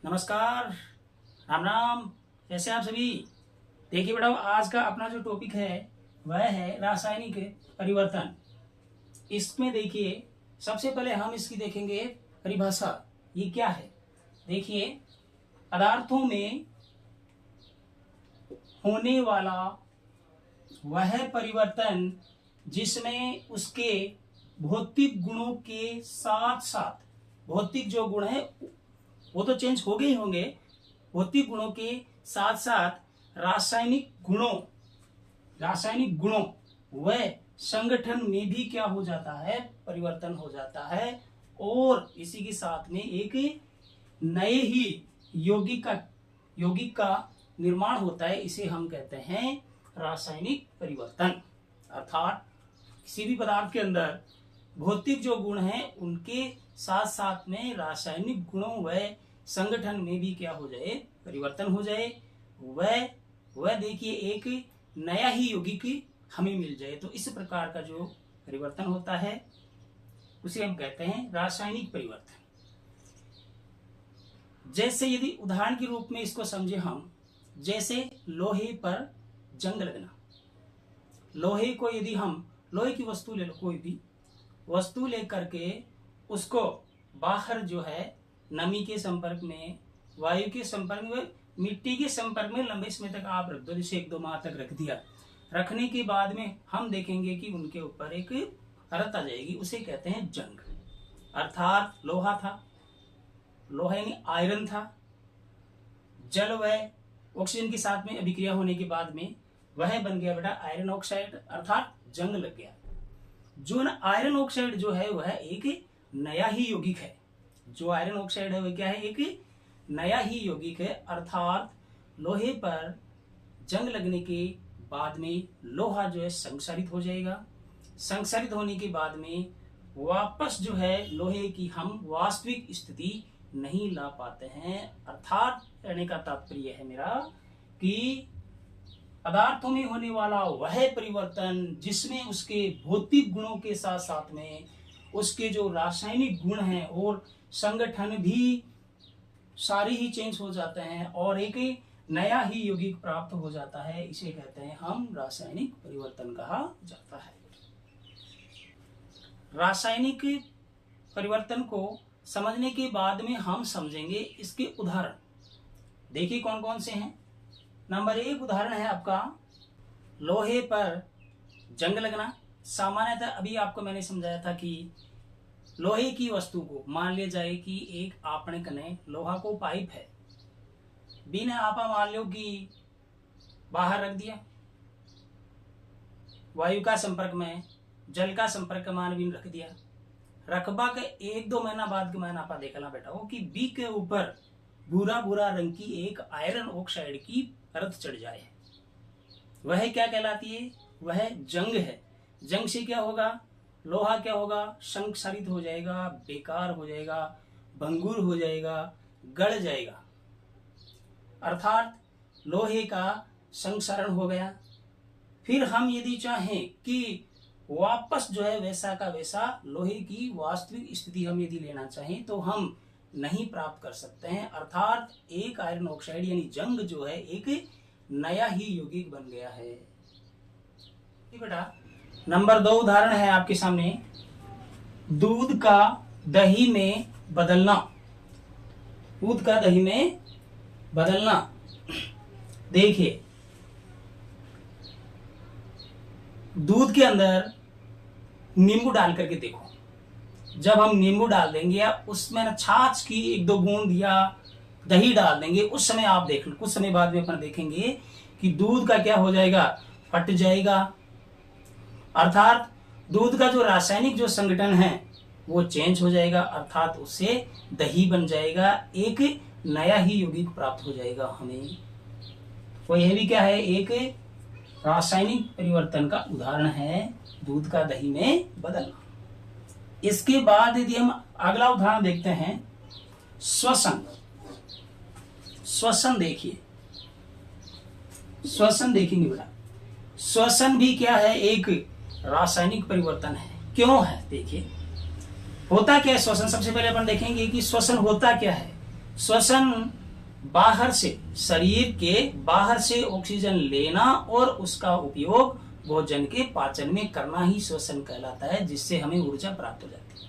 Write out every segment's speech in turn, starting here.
नमस्कार, राम राम। कैसे आप सभी? देखिए बेटा, आज का अपना जो टॉपिक है वह है रासायनिक परिवर्तन। इसमें देखिए, सबसे पहले हम इसकी देखेंगे परिभाषा। ये क्या है? देखिए, पदार्थों में होने वाला वह परिवर्तन जिसमें उसके भौतिक गुणों के साथ साथ, भौतिक जो गुण है वो तो चेंज हो गए ही होंगे, भौतिक गुणों के साथ साथ रासायनिक गुणों व संगठन में भी क्या हो जाता है? परिवर्तन हो जाता है। और इसी के साथ में एक नए ही यौगिक का निर्माण होता है। इसे हम कहते हैं रासायनिक परिवर्तन। अर्थात किसी भी पदार्थ के अंदर भौतिक जो गुण हैं उनके साथ साथ में रासायनिक गुणों व संगठन में भी क्या हो जाए? परिवर्तन हो जाए। वह देखिए एक नया ही यौगिक हमें मिल जाए। तो इस प्रकार का जो परिवर्तन होता है उसे हम कहते हैं रासायनिक परिवर्तन। जैसे यदि उदाहरण के रूप में इसको समझे हम, जैसे लोहे पर जंग लगना। लोहे को यदि हम लोहे की वस्तु ले लो, कोई भी वस्तु लेकर के उसको बाहर जो है नमी के संपर्क में, वायु के संपर्क में, मिट्टी के संपर्क में लंबे समय तक आप रख दो। जैसे 1-2 माह तक रख दिया, रखने के बाद में हम देखेंगे कि उनके ऊपर एक परत आ जाएगी। उसे कहते हैं जंग। अर्थात लोहा था, लोहा यानी आयरन था, जल व ऑक्सीजन के साथ में अभिक्रिया होने के बाद में वह बन गया बेटा आयरन ऑक्साइड, अर्थात जंग लग गया। जो आयरन ऑक्साइड जो है वह एक नया ही यौगिक है। जो आयरन ऑक्साइड है वह क्या है? एक नया ही यौगिक है। अर्थात लोहे पर जंग लगने के बाद में लोहा जो है संक्षारित हो जाएगा। संक्षारित होने के बाद में वापस जो है लोहे की हम वास्तविक स्थिति नहीं ला पाते हैं। अर्थात कहने का तात्पर्य है मेरा कि पदार्थों में होने वाला वह परिवर्तन जिसमें उसके भौतिक गुणों के साथ साथ में उसके जो रासायनिक गुण हैं और संगठन भी सारे ही चेंज हो जाते हैं और एक नया ही यौगिक प्राप्त हो जाता है। इसे कहते हैं हम रासायनिक परिवर्तन कहा जाता है। रासायनिक परिवर्तन को समझने के बाद में हम समझेंगे इसके उदाहरण। देखिए कौन कौन से हैं। नंबर 1 उदाहरण है आपका लोहे पर जंग लगना। सामान्यतः अभी आपको मैंने समझाया था कि लोहे की वस्तु को मान लिया जाए कि एक आपने कने लोहा को पाइप है, बिना आपा मान लो कि बाहर रख दिया, वायु का संपर्क में, जल का संपर्क मान भी रख दिया। रखबा के 1-2 महीना बाद के मैंने आपा देखना बेटा हो कि बी के ऊपर भूरा भूरा रंग की एक आयरन ऑक्साइड की परत चढ़ जाए। वह क्या कहलाती है? वह जंग है। जंग से क्या होगा? लोहा क्या होगा? संक्षारित हो जाएगा, बेकार हो जाएगा, भंगुर हो जाएगा, गड़ जाएगा। अर्थात लोहे का संक्षारण हो गया। फिर हम यदि चाहें कि वापस जो है वैसा का वैसा लोहे की वास्तविक स्थिति हम यदि लेना चाहें तो हम नहीं प्राप्त कर सकते हैं। अर्थात एक आयरन ऑक्साइड यानी जंग जो है एक नया ही यौगिक बन गया है। बेटा नंबर 2 उदाहरण है आपके सामने दूध का दही में बदलना। दूध का दही में बदलना। देखिए दूध के अंदर नींबू डाल करके देखो। जब हम नींबू डाल देंगे या उसमें ना छाछ की 1-2 बूंद या दही डाल देंगे, उस समय आप देख लो, कुछ समय बाद में अपन देखेंगे कि दूध का क्या हो जाएगा? फट जाएगा। अर्थात दूध का जो रासायनिक जो संगठन है वो चेंज हो जाएगा। अर्थात उससे दही बन जाएगा, एक नया ही यौगिक प्राप्त हो जाएगा हमें। तो यह भी क्या है? एक रासायनिक परिवर्तन का उदाहरण है दूध का दही में बदलना। इसके बाद यदि हम अगला उदाहरण देखते हैं श्वसन। श्वसन देखिए, श्वसन देखेंगे बेटा। श्वसन भी क्या है? एक रासायनिक परिवर्तन है। क्यों है? देखिए होता क्या है श्वसन। सबसे पहले अपन देखेंगे कि श्वसन होता क्या है। श्वसन बाहर से, शरीर के बाहर से ऑक्सीजन लेना और उसका उपयोग भोजन के पाचन में करना ही श्वसन कहलाता है, जिससे हमें ऊर्जा प्राप्त हो जाती है।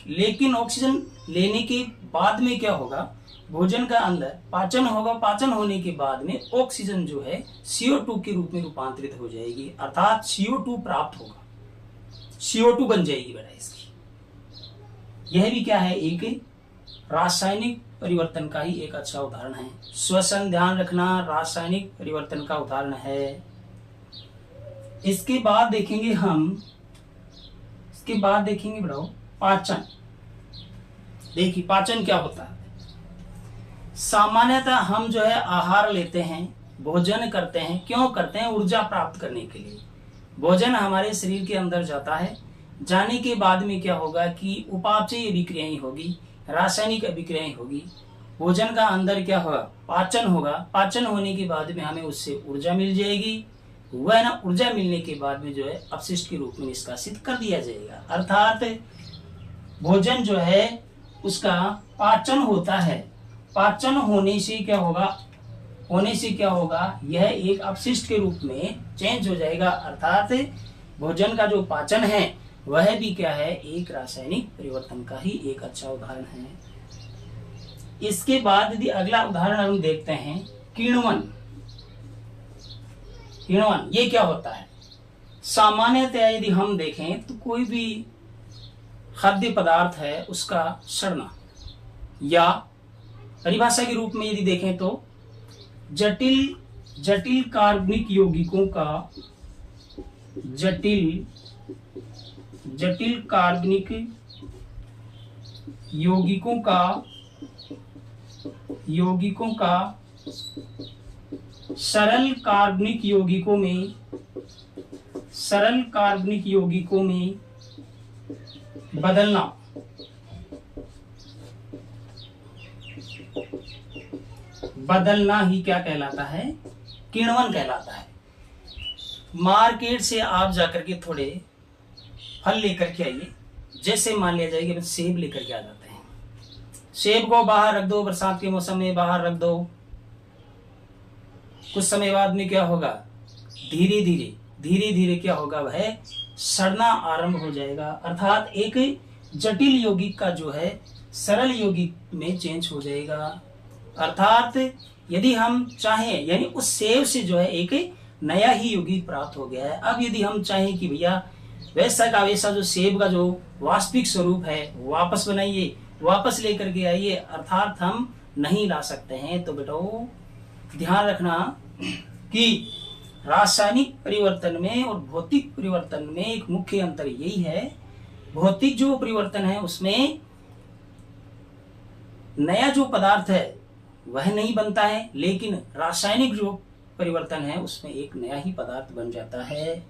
लेकिन ऑक्सीजन लेने के बाद में क्या होगा, भोजन का अंदर पाचन होगा, पाचन होने के बाद में ऑक्सीजन जो है CO2 के रूप में रूपांतरित हो जाएगी, अर्थात CO2 प्राप्त होगा, CO2 बन जाएगी बेटा इसकी। यह भी क्या है, एक रासायनिक परिवर्तन का ही एक अच्छा उदाहरण है। श्वसन, ध्यान रखना, रासायनिक परिवर्तन का उदाहरण है। इसके बाद देखेंगे बेटा पाचन। देखिए पाचन क्या होता है। सामान्यतः हम जो है आहार लेते हैं, भोजन करते हैं, क्यों करते हैं, ऊर्जा प्राप्त करने के लिए। भोजन हमारे शरीर के अंदर जाता है, जाने के बाद में क्या होगा कि उपापचयी अभिक्रियाएं होगी, रासायनिक अभिक्रियाएं होगी, भोजन का अंदर क्या होगा, पाचन होगा, पाचन होने के बाद में हमें उससे ऊर्जा मिल जाएगी, वह ना ऊर्जा मिलने के बाद में जो है अपशिष्ट के रूप में निष्कासित कर दिया जाएगा। अर्थात भोजन जो है उसका पाचन होता है, पाचन होने से क्या होगा, यह एक अपशिष्ट के रूप में चेंज हो जाएगा। अर्थात भोजन का जो पाचन है वह भी क्या है, एक रासायनिक परिवर्तन का ही एक अच्छा उदाहरण है। इसके बाद यदि अगला उदाहरण हम देखते हैं, किण्वन। ये क्या होता है। सामान्यतः यदि हम देखें तो कोई भी खाद्य पदार्थ है उसका सड़ना, या परिभाषा के रूप में यदि देखें तो जटिल कार्बनिक यौगिकों का सरल कार्बनिक यौगिकों में बदलना ही क्या कहलाता है, किण्वन कहलाता है। मार्केट से आप जाकर के थोड़े फल लेकर के आइए, जैसे मान लिया जाए कि सेब लेकर के आ जाते हैं, सेब को बाहर रख दो, बरसात के मौसम में बाहर रख दो, कुछ समय बाद में क्या होगा, धीरे धीरे क्या होगा, वह सड़ना आरंभ हो जाएगा। अर्थात एक जटिल यौगिक का जो है सरल यौगिक में चेंज हो जाएगा। अर्थात यदि हम चाहें, यानी उस सेब से जो है एक नया ही यौगिक प्राप्त हो गया है। अब यदि हम चाहें कि भैया वैसा का वैसा जो सेब का जो वास्तविक स्वरूप है वापस बनाइए, वापस लेकर के आइए, अर्थात हम नहीं ला सकते हैं। तो बेटो ध्यान रखना कि रासायनिक परिवर्तन में और भौतिक परिवर्तन में एक मुख्य अंतर यही है, भौतिक जो परिवर्तन है उसमें नया जो पदार्थ है वह नहीं बनता है, लेकिन रासायनिक जो परिवर्तन है उसमें एक नया ही पदार्थ बन जाता है।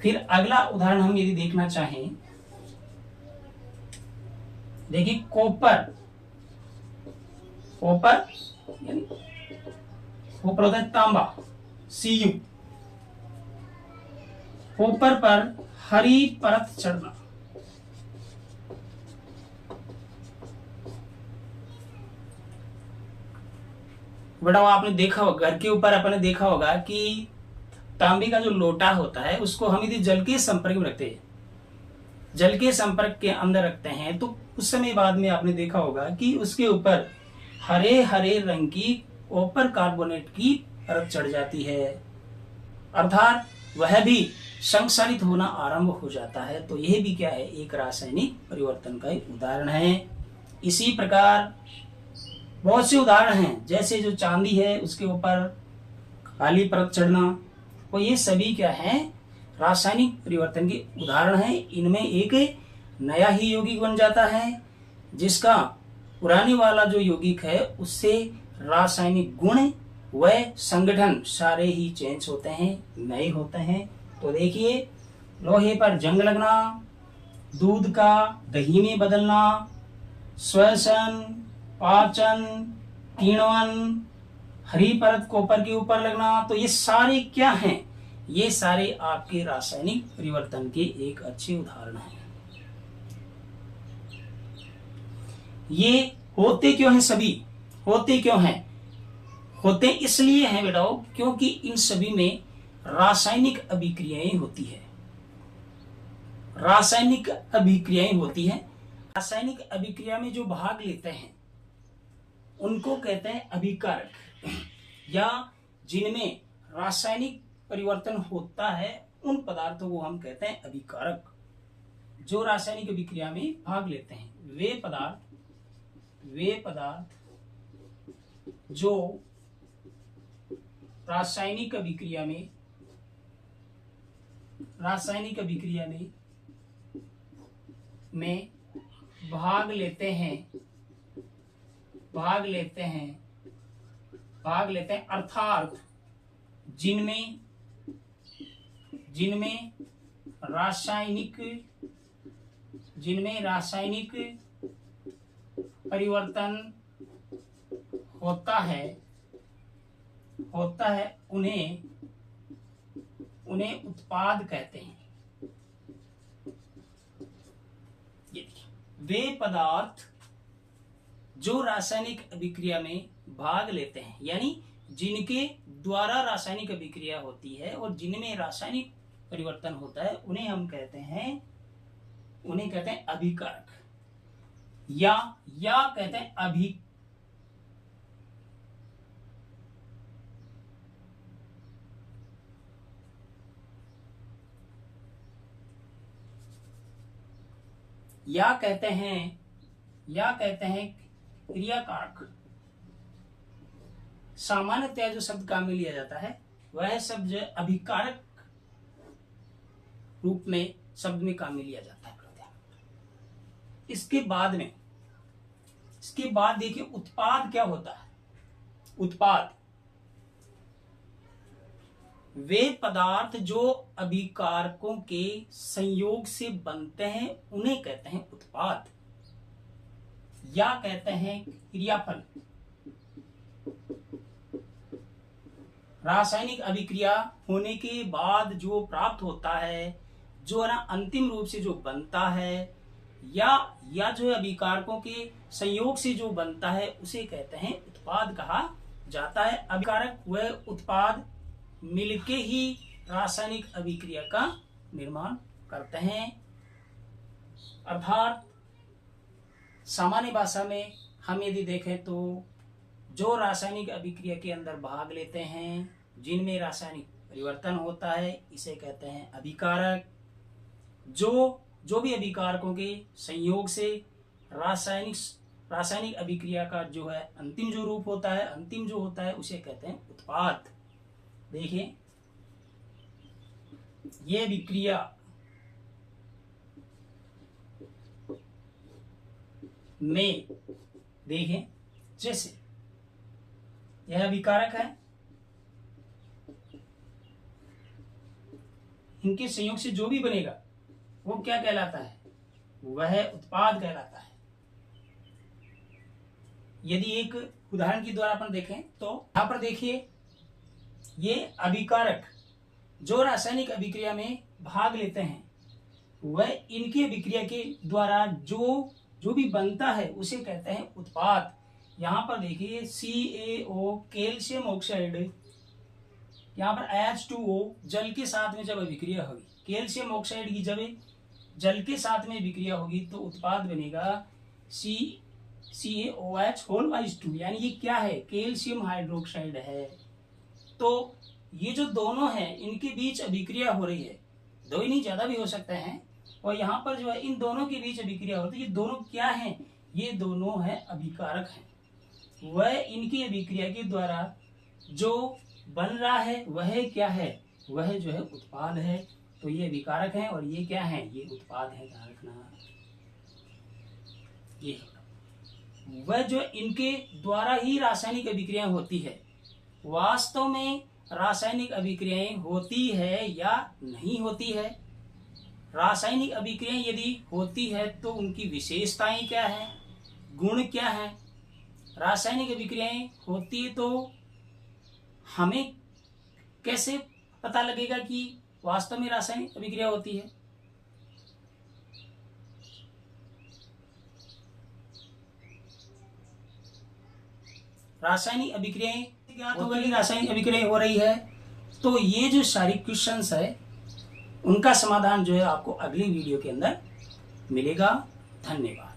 फिर अगला उदाहरण हम यदि देखना चाहें, देखिए कॉपर यानी कॉपर होता है तांबा, Cu। कॉपर पर हरी परत चढ़ना, बेटा आपने देखा होगा, घर के ऊपर आपने देखा होगा कि तांबे का जो लोटा होता है उसको हम यदि जल के संपर्क में रखते हैं, जल के संपर्क के अंदर रखते हैं, तो कुछ समय बाद में आपने देखा होगा कि उसके ऊपर हरे हरे रंग की कॉपर कार्बोनेट की परत चढ़ जाती है, अर्थात वह भी संक्षारित होना आरंभ हो जाता है। तो यह भी क्या है, एक रासायनिक परिवर्तन का एक उदाहरण है। इसी प्रकार बहुत से उदाहरण हैं, जैसे जो चांदी है उसके ऊपर काली परत चढ़ना, तो ये सभी क्या है, रासायनिक परिवर्तन के उदाहरण हैं। इनमें एक नया ही यौगिक बन जाता है, जिसका पुराने वाला जो यौगिक है उससे रासायनिक गुण व संगठन सारे ही चेंज होते हैं, नए होते हैं। तो देखिए, लोहे पर जंग लगना, दूध का दही में बदलना, श्वसन, पाचन, किण्वन, हरी परत कॉपर के ऊपर लगना, तो ये सारे क्या हैं, ये सारे आपके रासायनिक परिवर्तन के एक अच्छे उदाहरण हैं। ये होते क्यों हैं सभी? होते क्यों हैं? होते इसलिए हैं बेटाओ क्योंकि इन सभी में रासायनिक अभिक्रियाएं होती है। रासायनिक अभिक्रियाएं होती हैं। रासायनिक अभिक्रिया में जो भाग लेते हैं उनको कहते हैं अभिकारक, या जिनमें रासायनिक परिवर्तन होता है उन पदार्थों को हम कहते हैं अभिकारक। जो रासायनिक अभिक्रिया में भाग लेते हैं वे पदार्थ जो रासायनिक अभिक्रिया में भाग लेते हैं अर्थात जिनमें रासायनिक परिवर्तन होता है उन्हें उत्पाद कहते हैं। ये देखिए, वे पदार्थ जो रासायनिक अभिक्रिया में भाग लेते हैं, यानी जिनके द्वारा रासायनिक अभिक्रिया होती है और जिनमें रासायनिक परिवर्तन होता है उन्हें हम कहते हैं अभिकारक, या कहते हैं या कहते हैं क्रियाकारक। सामान्यतया जो शब्द काम में लिया जाता है वह शब्द अभिकारक रूप में शब्द में काम में लिया जाता है। इसके बाद देखिए उत्पाद क्या होता है। उत्पाद वे पदार्थ जो अभिकारकों के संयोग से बनते हैं उन्हें कहते हैं उत्पाद, या कहते हैं क्रियाफल। रासायनिक अभिक्रिया होने के बाद जो प्राप्त होता है, जो ना अंतिम रूप से जो बनता है, या जो अभिकारकों के संयोग से जो बनता है उसे कहते हैं उत्पाद कहा जाता है। अभिकारक व उत्पाद मिलके ही रासायनिक अभिक्रिया का निर्माण करते हैं। अर्थात सामान्य भाषा में हम यदि देखें तो जो रासायनिक अभिक्रिया के अंदर भाग लेते हैं, जिनमें रासायनिक परिवर्तन होता है, इसे कहते हैं अभिकारक। जो भी अभिकारकों के संयोग से रासायनिक अभिक्रिया का जो है अंतिम जो रूप होता है, अंतिम जो होता है उसे कहते हैं उत्पाद। देखिए ये अभिक्रिया में देखें, जैसे यह अभिकारक है, इनके संयोग से जो भी बनेगा वो क्या कहलाता है? वह उत्पाद कहलाता है। यदि एक उदाहरण के द्वारा अपन देखें तो यहां पर देखिए, ये अभिकारक जो रासायनिक अभिक्रिया में भाग लेते हैं वह इनकी अभिक्रिया के द्वारा जो भी बनता है उसे कहते हैं उत्पाद। यहाँ पर देखिए CaO कैल्शियम ऑक्साइड, यहाँ पर H2O जल के साथ में जब अभिक्रिया होगी, कैल्शियम ऑक्साइड की जब जल के साथ में अभिक्रिया होगी तो उत्पाद बनेगा CaOH2, यानी ये क्या है? कैल्शियम हाइड्रोक्साइड है। तो ये जो दोनों हैं इनके बीच अभिक्रिया हो रही है, दो ही नहीं ज्यादा भी हो सकते हैं, और यहाँ पर जो है इन दोनों के बीच अभिक्रिया होती है। ये दोनों क्या हैं? ये दोनों है अभिकारक हैं। वह इनकी अभिक्रिया के द्वारा जो बन रहा है वह क्या है? वह जो है उत्पाद है। तो ये अभिकारक हैं और ये क्या है? ये उत्पाद है। ध्यान रखना, ये वह जो इनके द्वारा ही रासायनिक अभिक्रिया होती है। वास्तव में रासायनिक अभिक्रियाएं होती है या नहीं होती है? रासायनिक अभिक्रियाएं यदि होती है तो उनकी विशेषताएं क्या हैं, गुण क्या हैं? रासायनिक अभिक्रियाएं होती है तो हमें कैसे पता लगेगा कि वास्तव में रासायनिक अभिक्रिया होती है? रासायनिक अभिक्रियाएं ज्ञात हो गई, रासायनिक अभिक्रिया हो रही है। तो ये जो सारी क्वेश्चंस है उनका समाधान जो है आपको अगली वीडियो के अंदर मिलेगा। धन्यवाद।